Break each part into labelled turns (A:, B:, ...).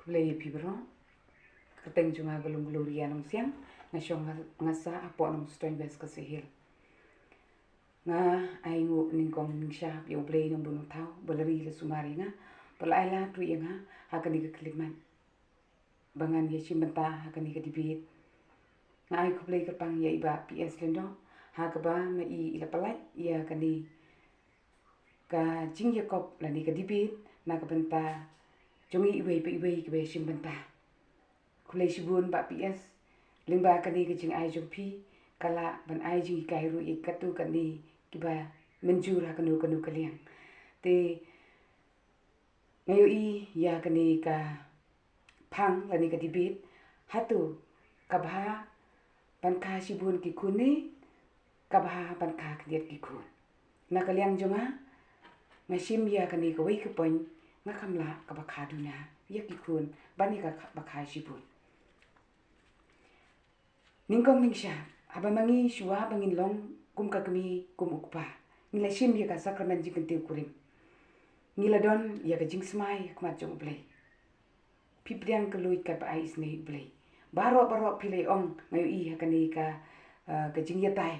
A: Kulay pibro, keteng junga gelung gloria nong siang, ngasyong ngasa apo nongstoin bes kesihil. Nga aingu ningkong ningsha yo play nong bunong tau, beleri le sumari nga, pelaila tu yang haka ni kekliman. Bangan ye shim bynta haka ni kedibit. Nga ai ku play kerpang ya iba PS lendo, haka ba ma i ila pelai ya kani ka jing yakop la ni kedibit na ka bynta jongi iwe ke shim bynta. Kulay shibun ba PS lingba kani ke jing ai jong pi kala ban ai jing kai ru i katu kani kiba menjur kanu kaliang te ngayo i ya kani ka phang lani ka dibit Hato kaba ban ka shibun ki khuni kaba ban ka khyndiat ki khun na kaliang jonga nga shim ya kani ka wei ka pon nga khamla ka ba khaduna ya ki khun bani ka ba khai shibun ningkong ningsha haba mangi shua bangin long kum ka kmie kum ukpa ngila shim ya ka sakramen jing te kurim ngila don ya ka jing smai kmat jong blai pdiang ka luit ka ba ais nei blai baro pile ong ngayo i hakani ka jing iadei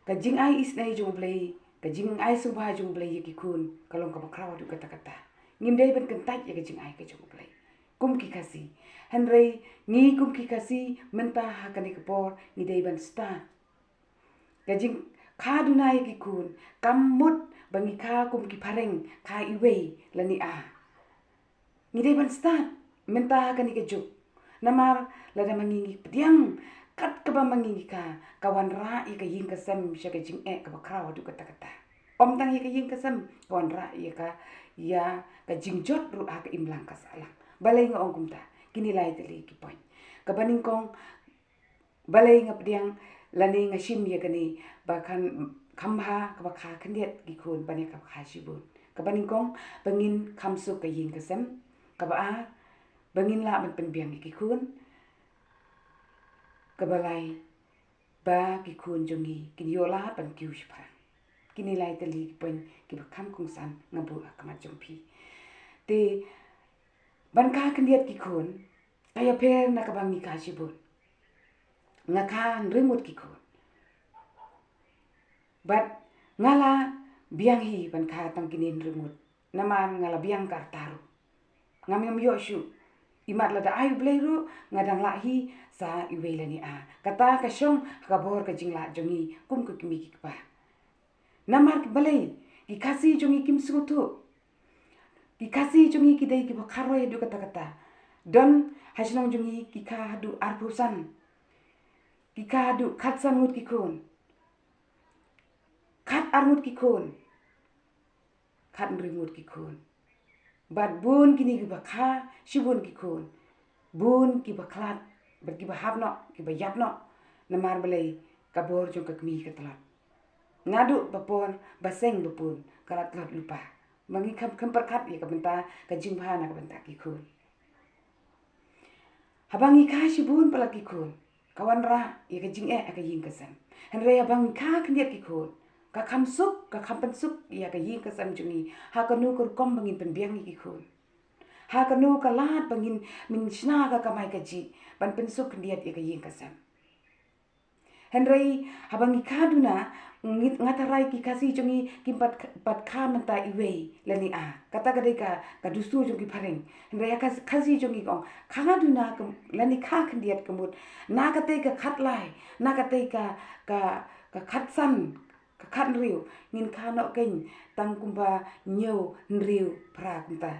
A: ka jing ai is nei jong blai ka jing ai subha jong blai ya ki khun kalong ka ba kraw du kata ngimdei ban kentai ya ka jing ai ka jong blai kum ki kasi henrei ngi kum ki kasi Mynta hakani ka por ni dei ban sta kajing khadunai ki khun kamut bangi kha kum ki phareng kha iwe lani a ni dei ban sta Mynta hakani ka juk namar lada mangi pdiang kat ka ba mangi ka kawan ra i ka yin ka sam sha ka jing ka ba kraw du kata om tang i ka yin ka sam kawan ra i ka ya ka jing jot ru a ka imlang ka sala balai nga ong kumta kini lai teli ki point kabaning kong balai nga pdiang lani nga shim ya kani bakan khamha ka ba kha khyndiat ki khun bani ka kha shibun kabaning kong bangin khamsu ka yin ka sem ka ba a bangin la ban penbiang ki khun ka balai ba ki khun jongi kin yola ban kiu shpa kini lai teli ki point ki ba kham kong san ngabu ka ma jompi te ban ka khyndiat ki khun kaya per na ka bangi ka shibun nga kha rimut ki khun bat ngala biang hi ban kha tang kinin rimut naman ngala biang kar taru ngam yo shu imat la da ai bleiru ngadang la hi sa iwelani a kata ka shong ka bor ka jingla jongi kum ku kimi ki pa namar ki balai ki kasi jongi kim sutu ki kasi jongi ki dei ki ba kharo edu kata don haslong jongi ki kha haduh arpusan ki kha haduh khatsan ngut ki khun khat armut ki khun khat rimut ki khun bat bun kini ki ba kha shibun ki khun bun ki ba klat bat ki ba habno ki ba yapno namar balai kabor jong ka kmie ka tlat ngadu bapor baseng bapun karat lat lupa mangi kham perkat ya ka bynta ka jingba na ka bynta ki khun habangi kha shibun pala ki khun kawan ra ya ka jing ka yin ka sam henre habang kha khyndiat ki khun ka kham suk ka kham pen suk ya ka yin ka sam jungi ha ka nu kur kom bangin pen biang ki khun ha ka nu ka lat bangin min shna ka kamai ka ji ban pen suk khyndiat ya ka yin ka sam henre habangi kha duna ngit ngatarai ki kasi jungi ki pat kha Mynta iwe lani a kata ka dei ka dustu jungi phareng henre ya kasi jungi kong kha duna lani kha khyndiat kamut na ka te ka khat lai na ka te ka khat san ka khat riu ngin kha no ken tang kumba nyeu riu pra kumta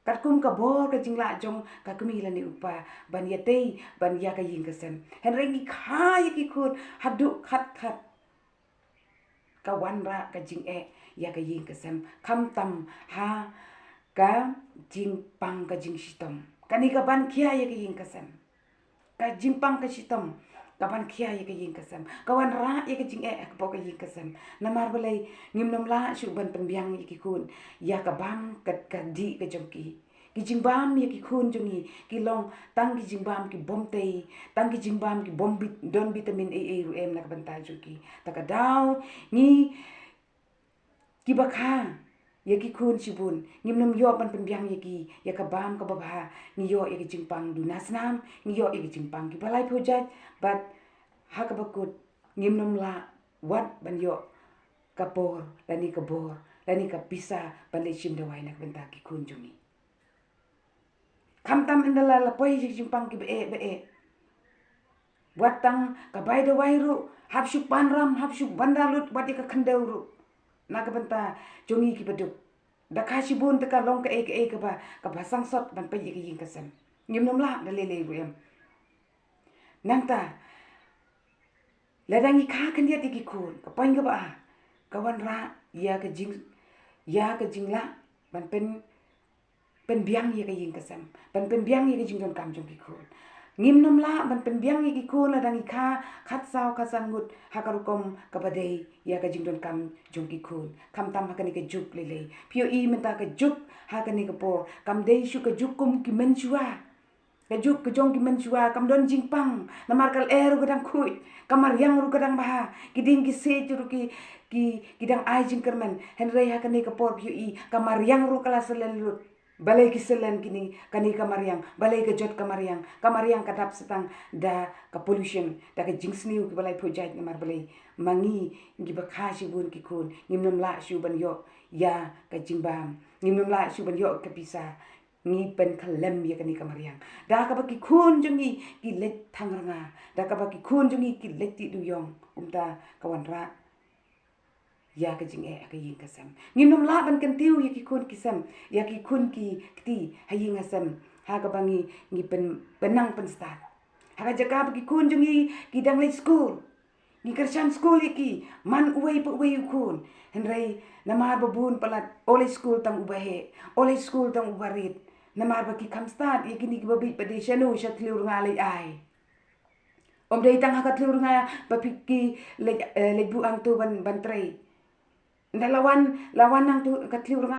A: kat kum ka bor ka jingla jong ka kmie lani upa ban iadei ban ya ka yin ka sem henre ngi kha ya ki khun haduh khat ka wan ra ka jing ya ka yin ka sem kham tam ha ka jing pang ka jing shitom kani ka ban khia ya ka yin ka sem ka jing pang ka shitom ka ban khia ya ka yin ka sem ka wan ra ya ka jing ka bo ka yin ka sem namar balai ngim nom la shu ban penbiang ya ki khun ya ka bam ka di ka jong ki jing bam ya ki khun jongi ki long tang ki jing bam ki bom te tang ki jing bam ki bom don vitamin A ru em na ka banta jongi ta ka daw ni ki ba kha yaki khun shibun ngimnum yo ban penbiang yaki ya kabam kababha ngiyo yaki jingpang dunasnam ngiyo yaki jingpang ki balai phojat but hakabakut ngimnum la wat ban yo kapor lani kabor lani kapisa balai shim dawai nak benta ki khun jumi kham tam indala la poi jingpang ki be watang kabai dawai ru hapsuk panram hapsuk bandalut wati ka khandau ru nak benta jongi ki beduk dakha shibun taka long kaei kaba sangsot ban pe yiki yin kasem ngimnum la dalele bu em nangta ladangi kha khyndiat iki khun ka poin ka ba kawan ra ya ka jing la ban pen biang ya ka yin kasem ban pen biang ya ka jing don kam jong ki khun ngimnum la ban pen biang ya ki khun ladangi kha khat saw khasan ngut hakarukom kabadei ya ka jing don kam jong ki khun kam tam hakani ka juk lele pio I menta ka juk hakani ka por kam dei shu ka juk kum ki menchua ka juk ka jong ki menchua kam don jingpang namar kal eru kadang khuit kamar yang ru kadang baha kiding ki se ru ki dang ai jing kermen henrei hakani ka por pio I kamar yang ru kala selen lut balai kiselen kini kani kamariang balai ke jot kamariang kadap setang da ka pollution da ka jingsniu ki balai project namar balai mangi ngi bakha shibun ki khun ngimnum la shu ban yo ya ka jingbam ngimnum la shu ban yo ka pisa ngi pen khalem ya kani kamariang da ka ba ki khun jungi ki let thangranga da ka ba ki khun jungi ki let ti du yong umta kawan ra ya ka jing ka yin kasam ngimnum la ban kan tiu ya ki khun kisam ya ki khun ki ti hayin asam ha ka bangi ngi penang pen start ha ka jaka ki khun jungi ki dang le school ngi kersan school iki man uwei pa uwei khun henrei namar babun palat ole school tang ubahe ole school tang ubarit namar ba ki kham start ya kini ki babi pade shanu shatliur ngalai ai om dei tang ha ka tliur nga ba ki le bu ang tu ban trai ndalawan nang tu katliur